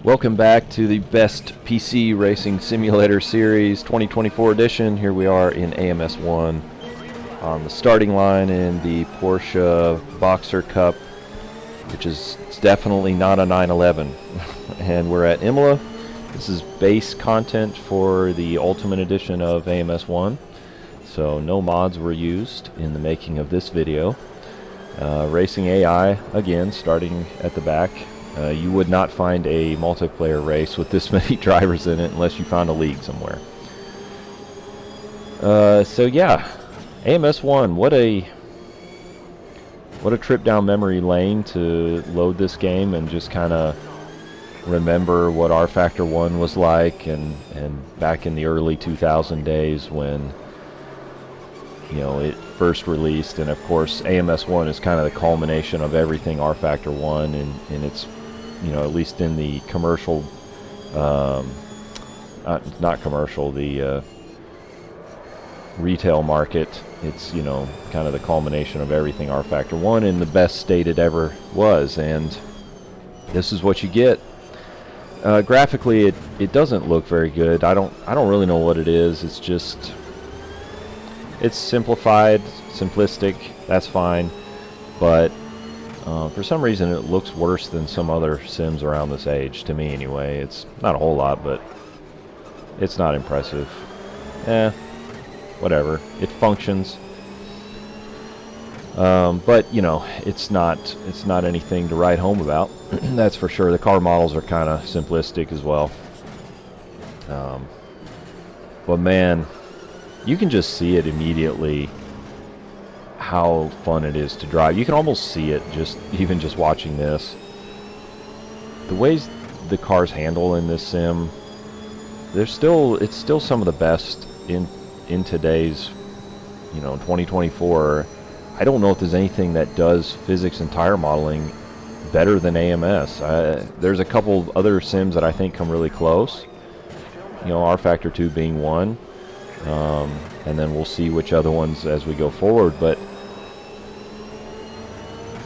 Welcome back to the best PC racing simulator series 2024 edition. Here we are in AMS1 on the starting line in the Porsche Boxer Cup, which is definitely not a 911. And we're at Imola. This is base content for the Ultimate Edition of AMS1, so no mods were used in the making of this video. Racing AI, again, starting at the back. You would not find a multiplayer race with this many drivers in it unless you found a league somewhere. So yeah, AMS1, what a trip down memory lane to load this game and just kind of remember what R Factor 1 was like, and back in the early 2000 days when it first released. And of course AMS1 is kind of the culmination of everything R Factor 1, and it's at least in the commercial, not commercial, the retail market, it's kind of the culmination of everything R Factor 1 in the best state it ever was. And this is what you get. Graphically, it doesn't look very good. I don't really know what it is. It's simplified, simplistic. That's fine, but for some reason it looks worse than some other sims around this age, to me anyway. It's not a whole lot, but it's not impressive. Whatever. It functions. But it's not anything to write home about. That's for sure. The car models are kind of simplistic as well. But man, you can just see it immediately how fun it is to drive. You can almost see it even just watching this. The ways the cars handle in this sim, it's still some of the best in today's 2024. I don't know if there's anything that does physics and tire modeling better than AMS. There's a couple other sims that I think come really close. R Factor 2 being one. And then we'll see which other ones as we go forward. But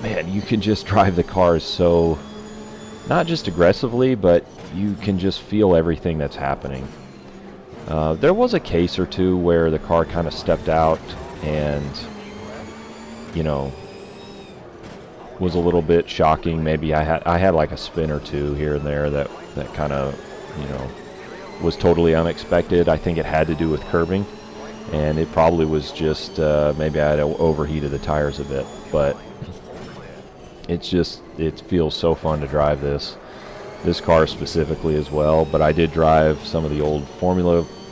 man, you can just drive the cars so, not just aggressively, but you can just feel everything that's happening. There was a case or two where the car kind of stepped out and was a little bit shocking. Maybe I had like a spin or two here and there that kind of was totally unexpected. I think it had to do with curbing, and it probably was just maybe I had overheated the tires a bit. But it feels so fun to drive this car specifically as well. But I did drive some of the old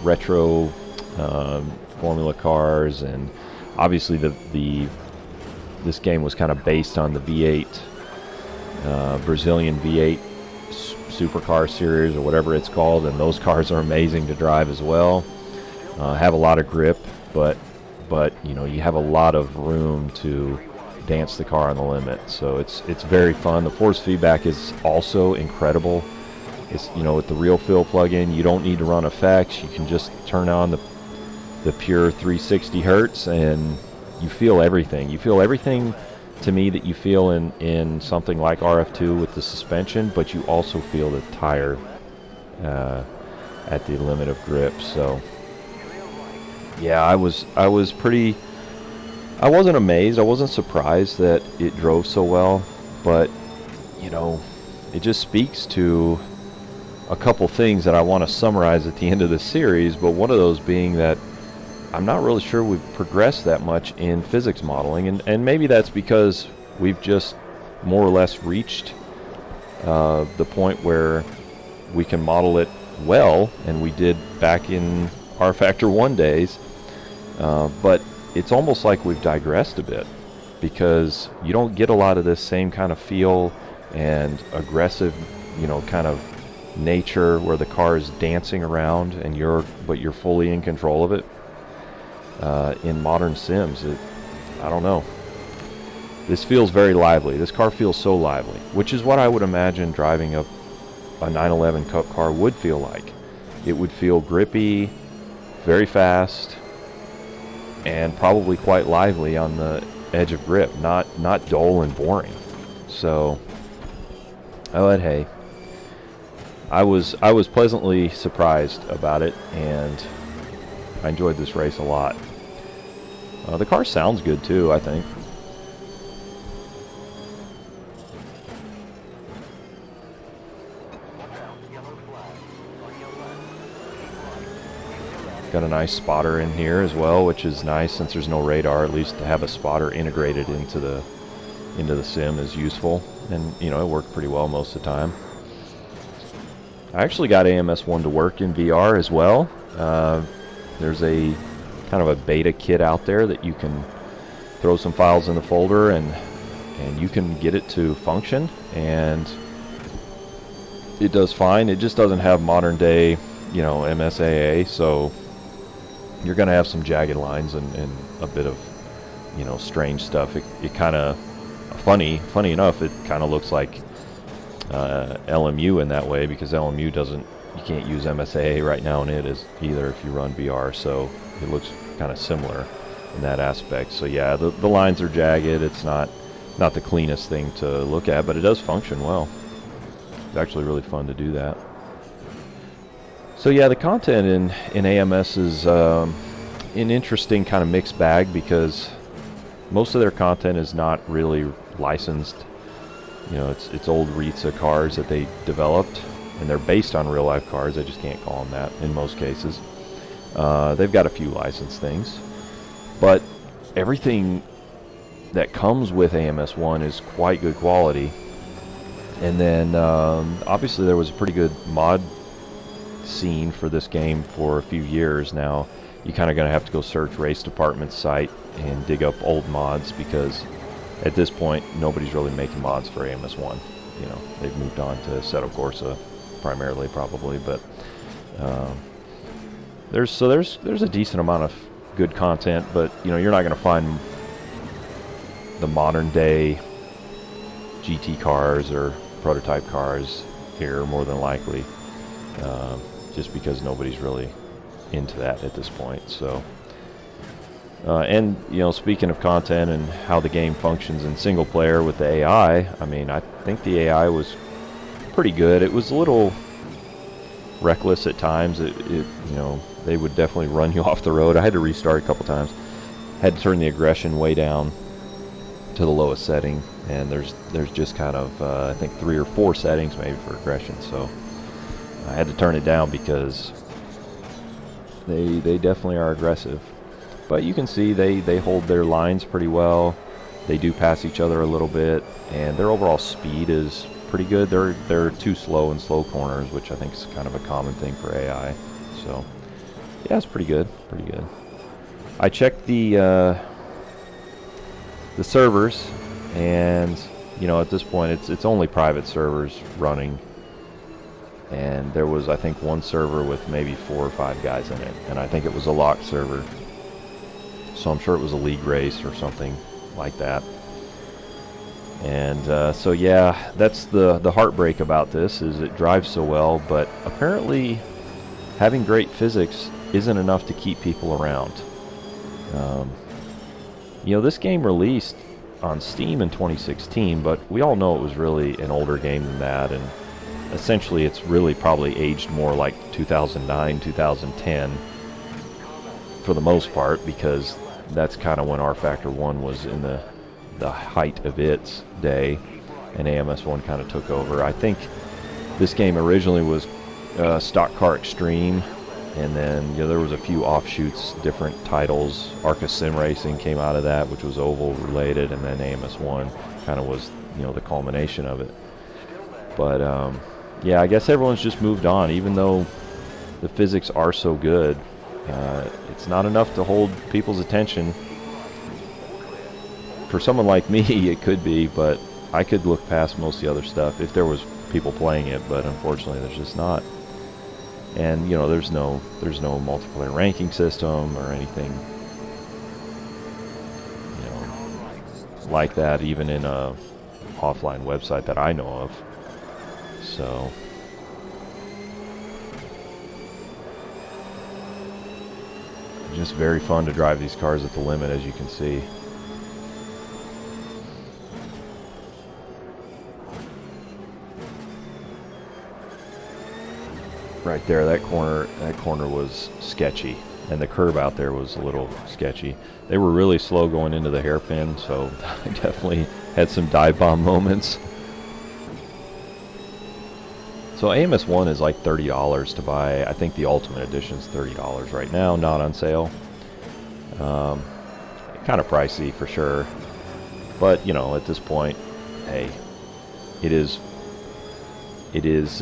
retro Formula cars, and obviously this game was kind of based on the V8 Brazilian V8 supercar series or whatever it's called, and those cars are amazing to drive as well. Have a lot of grip, but you have a lot of room to dance the car on the limit, so it's very fun. The force feedback is also incredible. It's with the Real Feel plugin, you don't need to run effects. You can just turn on the pure 360 hertz and you feel everything. You feel everything, to me, that you feel in something like RF2 with the suspension, but you also feel the tire at the limit of grip. So yeah, I wasn't amazed, I wasn't surprised that it drove so well, but it just speaks to a couple things that I want to summarize at the end of the series. But one of those being that I'm not really sure we've progressed that much in physics modeling, and maybe that's because we've just more or less reached the point where we can model it well, and we did back in R Factor 1 days. But it's almost like we've digressed a bit, because you don't get a lot of this same kind of feel and aggressive, kind of nature where the car is dancing around and you're fully in control of it. In modern sims, I don't know. This feels very lively. This car feels so lively, which is what I would imagine driving a 911 Cup car would feel like. It would feel grippy, very fast, and probably quite lively on the edge of grip, not dull and boring. So, but hey, I was pleasantly surprised about it, and I enjoyed this race a lot. The car sounds good too, I think. Got a nice spotter in here as well, which is nice since there's no radar. At least to have a spotter integrated into the sim is useful, and you know, it worked pretty well most of the time. I actually got AMS1 to work in VR as well. There's a kind of a beta kit out there that you can throw some files in the folder, and you can get it to function, and it does fine. It just doesn't have modern day, you know, MSAA, so you're going to have some jagged lines and a bit of, you know, strange stuff. It kind of funny enough, it kind of looks like LMU in that way, because LMU doesn't, you can't use MSAA right now in it as either if you run VR, so it looks kind of similar in that aspect. So yeah, the lines are jagged. It's not the cleanest thing to look at, but it does function well. It's actually really fun to do that. So yeah, the content in AMS is an interesting kind of mixed bag, because most of their content is not really licensed. You know, it's old RITSA cars that they developed, and they're based on real life cars. I just can't call them that in most cases. They've got a few licensed things, but everything that comes with AMS1 is quite good quality. And then obviously there was a pretty good mod scene for this game for a few years now. You're kind of going to have to go search Race Department's site and dig up old mods, because at this point nobody's really making mods for AMS1. You know, they've moved on to Assetto Corsa primarily, probably, but there's a decent amount of good content, but you know, you're not going to find the modern day GT cars or prototype cars here, more than likely, just because nobody's really into that at this point. So and you know, speaking of content and how the game functions in single player with the AI, I mean, I think the AI was pretty good. It was a little reckless at times. It you know, they would definitely run you off the road. I had to restart a couple times. Had to turn the aggression way down to the lowest setting, and there's just kind of I think 3 or 4 settings maybe for aggression, so I had to turn it down because they definitely are aggressive. But you can see they hold their lines pretty well. They do pass each other a little bit, and their overall speed is pretty good. They're too slow in slow corners, which I think is kind of a common thing for AI. So yeah, it's pretty good, pretty good. I checked the servers, and you know, at this point it's only private servers running, and there was, I think, one server with maybe 4 or 5 guys in it, and I think it was a locked server, so I'm sure it was a league race or something like that. And so yeah, that's the heartbreak about this, is it drives so well, but apparently having great physics isn't enough to keep people around. You know, this game released on Steam in 2016, but we all know it was really an older game than that, and essentially it's really probably aged more like 2009, 2010 for the most part, because that's kind of when R-Factor 1 was in the height of its day, and AMS1 kind of took over. I think this game originally was Stock Car Extreme, and then, you know, there was a few offshoots, different titles. Arca Sim Racing came out of that, which was oval related, and then AMS1 kind of was, you know, the culmination of it. But yeah, I guess everyone's just moved on. Even though the physics are so good, it's not enough to hold people's attention. For someone like me, it could be, but I could look past most of the other stuff if there was people playing it, but unfortunately there's just not. And you know, there's no multiplayer ranking system or anything, you know, like that, even in a offline website that I know of. So just very fun to drive these cars at the limit, as you can see. right there, that corner was sketchy, and the curb out there was a little sketchy. They were really slow going into the hairpin, so I definitely had some dive bomb moments. So AMS1 is like $30 to buy. I think the Ultimate Edition is $30 right now, not on sale. Kind of pricey for sure, but you know, at this point, hey, it is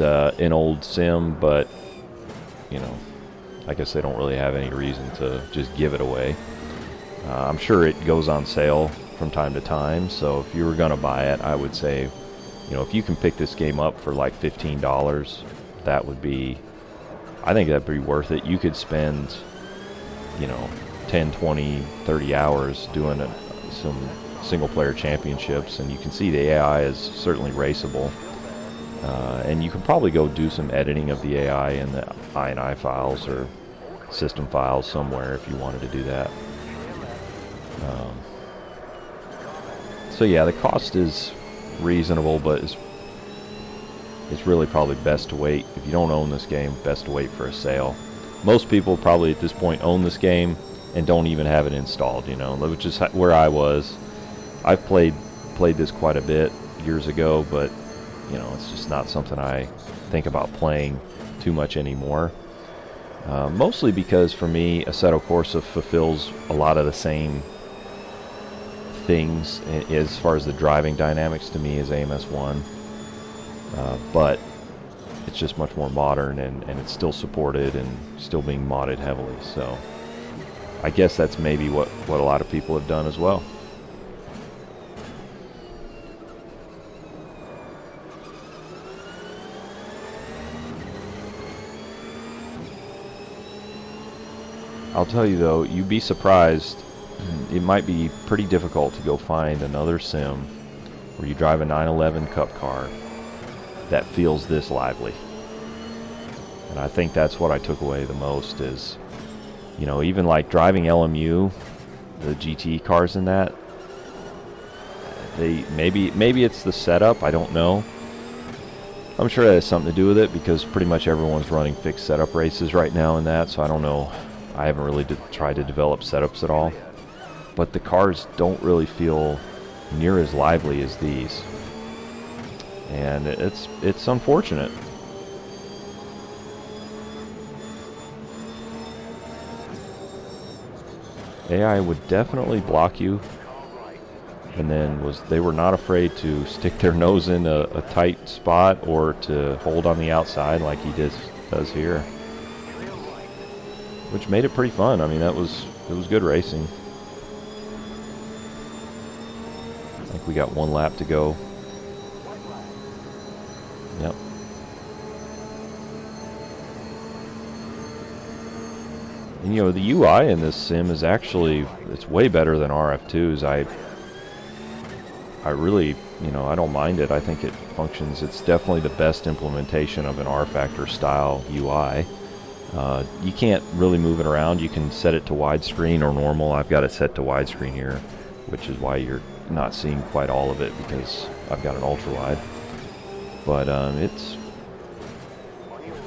an old sim, but you know, I guess they don't really have any reason to just give it away. I'm sure it goes on sale from time to time, so if you were gonna buy it, I would say, you know, if you can pick this game up for like $15, that would be, I think that'd be worth it. You could spend, you know, 10, 20, 30 hours doing some single-player championships, and you can see the AI is certainly raceable. And you can probably go do some editing of the AI in the INI files or system files somewhere if you wanted to do that. So yeah, the cost is reasonable, but it's really probably best to wait. If you don't own this game, best to wait for a sale. Most people probably at this point own this game and don't even have it installed, you know, which is where I was. I've played this quite a bit years ago, but you know, it's just not something I think about playing too much anymore. Mostly because for me, Assetto Corsa fulfills a lot of the same things as far as the driving dynamics to me as AMS1, but it's just much more modern, and it's still supported and still being modded heavily. So I guess that's maybe what a lot of people have done as well. I'll tell you though, you'd be surprised. It might be pretty difficult to go find another sim where you drive a 911 Cup car that feels this lively. And I think that's what I took away the most is, you know, even like driving LMU, the GT cars in that, they maybe it's the setup, I don't know. I'm sure that has something to do with it because pretty much everyone's running fixed setup races right now in that, so I don't know. I haven't really tried to develop setups at all. But the cars don't really feel near as lively as these. And it's unfortunate. AI would definitely block you, and then they were not afraid to stick their nose in a tight spot or to hold on the outside like he does here, which made it pretty fun. I mean, it was good racing. I think we got one lap to go. Yep. And, you know, the UI in this sim is actually, it's way better than RF2's. I really, you know, I don't mind it. I think it functions. It's definitely the best implementation of an R-Factor style UI. You can't really move it around. You can set it to widescreen or normal. I've got it set to widescreen here, which is why you're not seeing quite all of it because I've got an ultra wide. But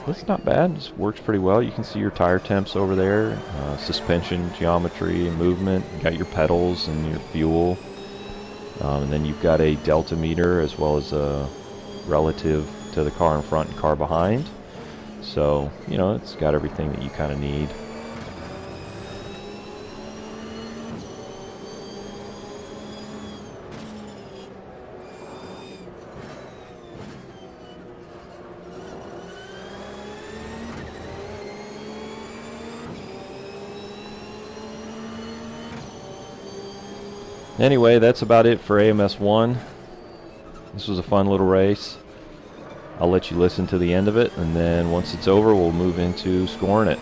it's not bad. It works pretty well. You can see your tire temps over there, suspension geometry and movement. You got your pedals and your fuel, and then you've got a delta meter as well as a relative to the car in front and car behind. So, you know, it's got everything that you kind of need. Anyway, that's about it for AMS1. This was a fun little race. I'll let you listen to the end of it, and then once it's over, we'll move into scoring it.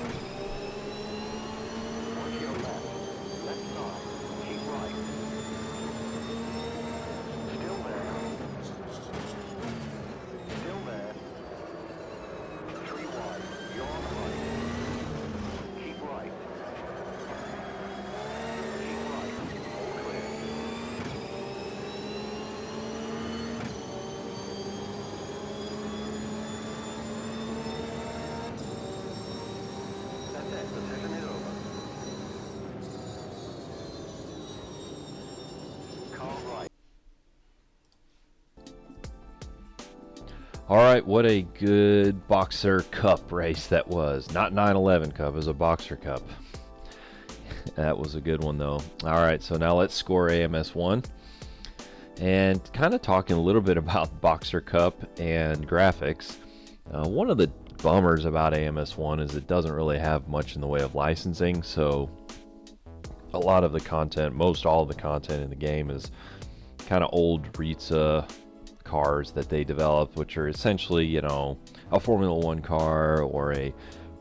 All right, what a good Boxer Cup race that was. Not 911 Cup, it was a Boxer Cup. That was a good one, though. All right, so now let's score AMS1. And kind of talking a little bit about Boxer Cup and graphics. One of the bummers about AMS1 is it doesn't really have much in the way of licensing, so a lot of the content, most all of the content in the game is kind of old Ritza cars that they developed, which are essentially, you know, a Formula One car or a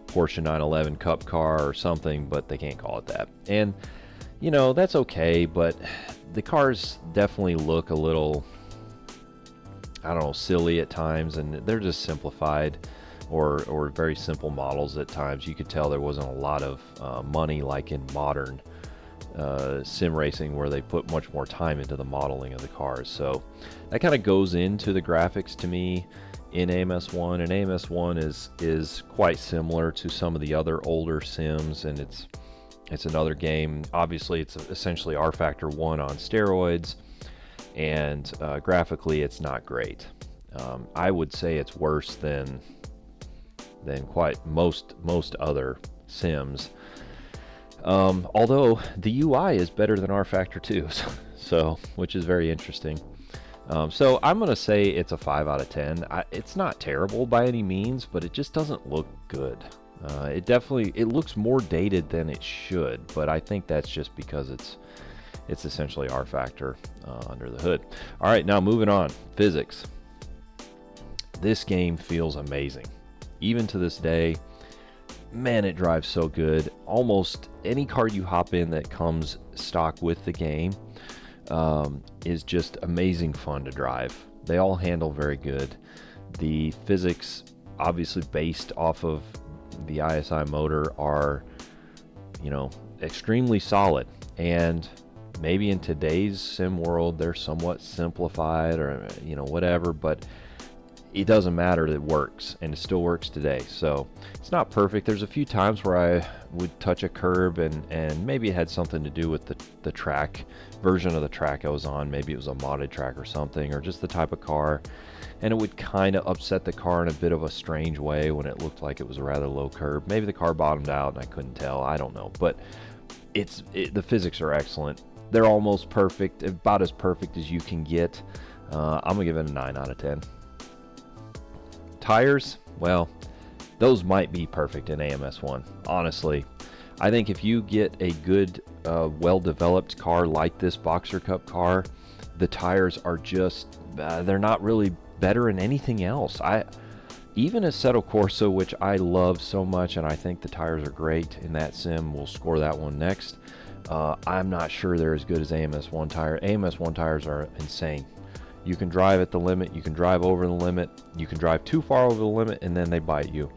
Porsche 911 Cup car or something, but they can't call it that. And, you know, that's okay, but the cars definitely look a little, I don't know, silly at times, and they're just simplified or very simple models at times. You could tell there wasn't a lot of money like in modern sim racing, where they put much more time into the modeling of the cars. So that kind of goes into the graphics to me in AMS1, and AMS1 is quite similar to some of the other older sims, and it's another game. Obviously it's essentially R Factor 1 on steroids, and graphically it's not great. I would say it's worse than quite most other sims. Although the UI is better than R Factor 2, so which is very interesting. So I'm going to say it's a 5 out of 10. It's not terrible by any means, but it just doesn't look good. It looks more dated than it should, but I think that's just because it's essentially R Factor under the hood. All right, now moving on. Physics. This game feels amazing. Even to this day, man, it drives so good. Almost any car you hop in that comes stock with the game is just amazing fun to drive. They all handle very good. The physics, obviously based off of the ISI motor, are, you know, extremely solid. And maybe in today's sim world they're somewhat simplified, or, you know, whatever, but it doesn't matter, it works, and it still works today. So it's not perfect. There's a few times where I would touch a curb and maybe it had something to do with the track, version of the track I was on. Maybe it was a modded track or something, or just the type of car, and it would kind of upset the car in a bit of a strange way when it looked like it was a rather low curb. Maybe the car bottomed out and I couldn't tell, I don't know, but the physics are excellent. They're almost perfect, about as perfect as you can get. I'm gonna give it a 9 out of 10. Tires, well, those might be perfect in AMS1. Honestly, I think if you get a good, well-developed car like this Boxer Cup car, the tires are just, they're not really better than anything else. Even Assetto Corsa, which I love so much, and I think the tires are great in that sim, we'll score that one next. I'm not sure they're as good as AMS1 tires. AMS1 tires are insane. You can drive at the limit, you can drive over the limit, you can drive too far over the limit, and then they bite you.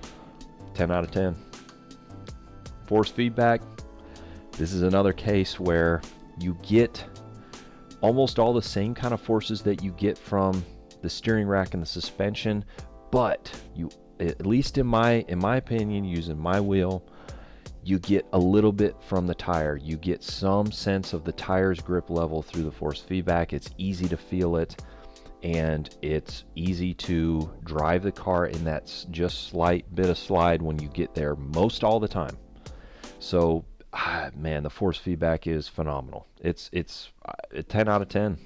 10 out of 10. Force feedback. This is another case where you get almost all the same kind of forces that you get from the steering rack and the suspension, but you, at least in my opinion, using my wheel, you get a little bit from the tire. You get some sense of the tire's grip level through the force feedback. It's easy to feel it, and it's easy to drive the car in that just slight bit of slide when you get there, most all the time. So man, the force feedback is phenomenal. It's a 10 out of 10.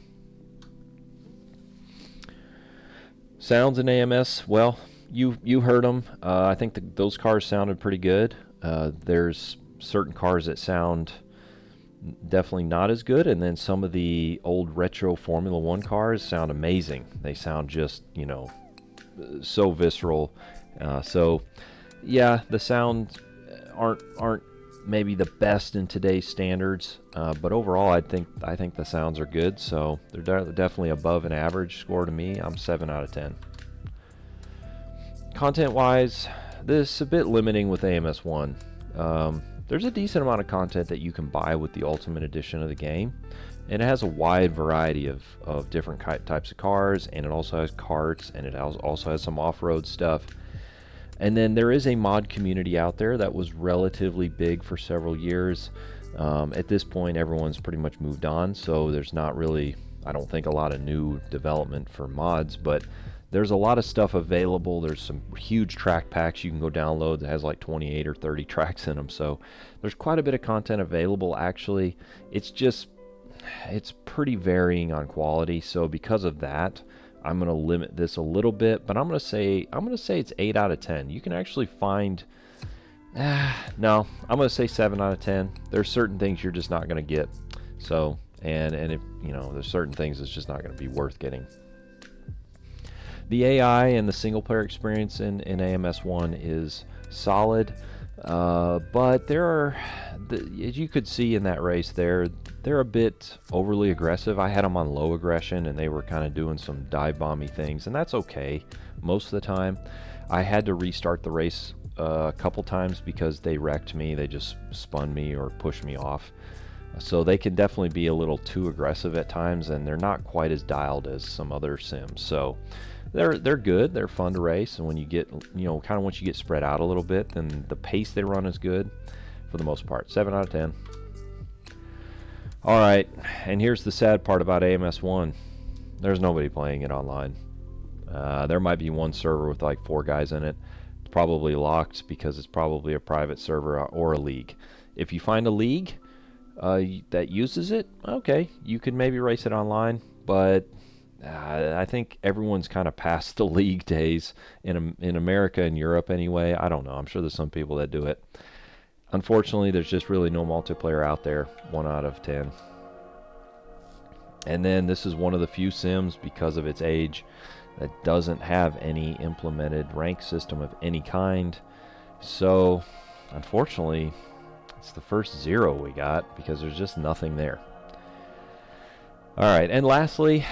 Sounds in AMS, well, you heard them. I think those cars sounded pretty good. There's certain cars that sound definitely not as good, and then some of the old retro Formula One cars sound amazing. They sound just, you know, so visceral. So yeah, the sounds aren't maybe the best in today's standards, but overall I think the sounds are good. So they're definitely above an average score to me. I'm 7 out of 10. Content wise, this is a bit limiting with AMS1. There's a decent amount of content that you can buy with the Ultimate Edition of the game, and it has a wide variety of different types of cars, and it also has karts, and it also has some off-road stuff. And then there is a mod community out there that was relatively big for several years. At this point, everyone's pretty much moved on, so there's not really, I don't think, a lot of new development for mods, but there's a lot of stuff available. There's some huge track packs you can go download that has like 28 or 30 tracks in them. So there's quite a bit of content available actually. It's pretty varying on quality. So because of that, I'm going to limit this a little bit, but I'm going to say it's 8 out of 10. You can actually find no, I'm going to say 7 out of 10. There's certain things you're just not going to get. So, and if, there's certain things it's just not going to be worth getting. The AI and the single player experience in AMS1 is solid, but as you could see in that race they're a bit overly aggressive. I had them on low aggression and they were kind of doing some dive bomby things, and that's okay most of the time. I had to restart the race a couple times because they wrecked me. They just spun me or pushed me off. So they can definitely be a little too aggressive at times, and they're not quite as dialed as some other sims. So they're good. They're fun to race, and when you get kind of once you get spread out a little bit, then the pace they run is good for the most part. 7 out of 10. All right, and here's the sad part about AMS1. There's nobody playing it online. There might be one server with like 4 guys in it. It's probably locked because it's probably a private server or a league. If you find a league that uses it, okay, you could maybe race it online, but I think everyone's kind of past the league days in America and Europe anyway. I don't know. I'm sure there's some people that do it. Unfortunately, there's just really no multiplayer out there. 1 out of 10. And then this is one of the few sims, because of its age, that doesn't have any implemented rank system of any kind. So, unfortunately, it's the first 0 we got because there's just nothing there. Alright, and lastly,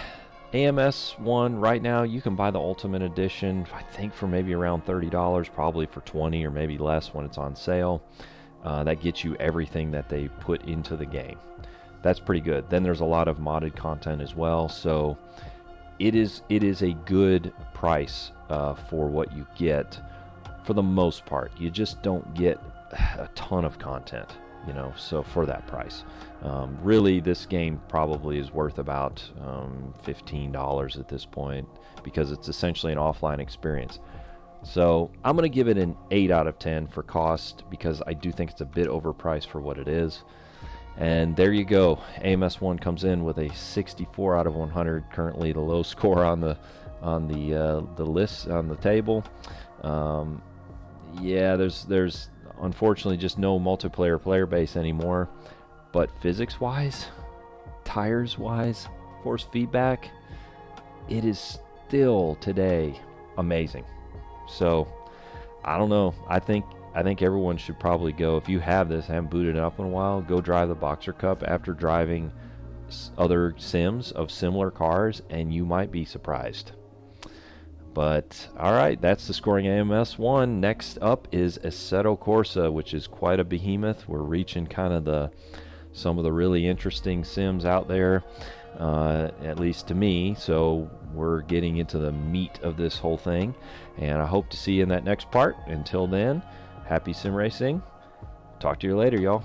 AMS1 right now you can buy the Ultimate Edition, I think for maybe around $30, probably for 20 or maybe less when it's on sale. That gets you everything that they put into the game. That's pretty good. Then there's a lot of modded content as well, so it is a good price for what you get for the most part. You just don't get a ton of content, so for that price. Really, this game probably is worth about $15 at this point because it's essentially an offline experience. So I'm going to give it an 8 out of 10 for cost because I do think it's a bit overpriced for what it is. And there you go. AMS1 comes in with a 64 out of 100. Currently the low score on the list on the table. Yeah, there's unfortunately just no multiplayer player base anymore. But physics-wise, tires-wise, force feedback, it is still today amazing. So I don't know. I think everyone should probably go, if you have this, haven't booted it up in a while, go drive the Boxer Cup after driving other sims of similar cars, and you might be surprised. But alright, that's the scoring AMS1. Next up is Assetto Corsa, which is quite a behemoth. We're reaching kind of some of the really interesting sims out there, at least to me. So we're getting into the meat of this whole thing, and I hope to see you in that next part. Until then, happy sim racing. Talk to you later, y'all.